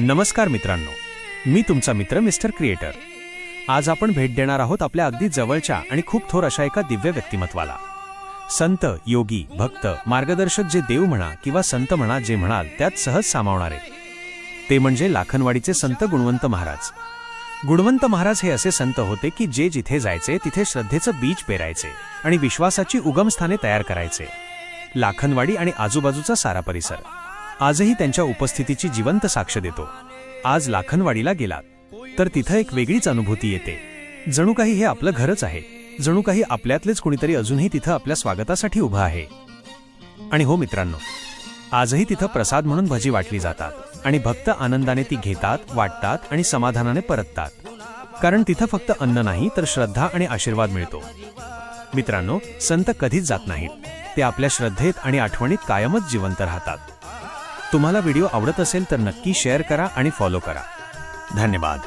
नमस्कार मित्रांनो, मी तुमचा मित्र मिस्टर क्रिएटर। आज आपण भेट देणार आहोत आपल्या अगदी जवळच्या आणि खूप थोर अशा एका दिव्य व्यक्तिमत्वाला। संत, योगी, भक्त, मार्गदर्शक, जे देव म्हणा किंवा संत म्हणा, जे म्हणाल त्यात सहज सामावणारे, ते म्हणजे लाखनवाडीचे संत गुणवंत महाराज। गुणवंत महाराज हे असे संत होते की जे जिथे जायचे तिथे श्रद्धेचं बीज पेरायचे आणि विश्वासाची उगमस्थाने तयार करायचे। लाखनवाडी आणि आजूबाजूचा सारा परिसर आजही त्यांच्या उपस्थितीची जिवंत साक्ष देतो। आज लाखनवाडीला गेलात तर तिथं एक वेगळीच अनुभूती येते, जणू काही हे आपलं घरच आहे, जणू काही आपल्यातलेच कुणीतरी अजूनही तिथं आपल्या स्वागतासाठी उभं आहे। आणि हो मित्रांनो, आजही तिथं प्रसाद म्हणून भजी वाटली जातात आणि भक्त आनंदाने ती घेतात, वाटतात आणि समाधानाने परततात, कारण तिथं फक्त अन्न नाही तर श्रद्धा आणि आशीर्वाद मिळतो। मित्रांनो, संत कधीच जात नाहीत, ते आपल्या श्रद्धेत आणि आठवणीत कायमच जिवंत राहतात। तुम्हाला व्हिडिओ आवडत असेल तर नक्की शेअर करा आणि फॉलो करा। धन्यवाद।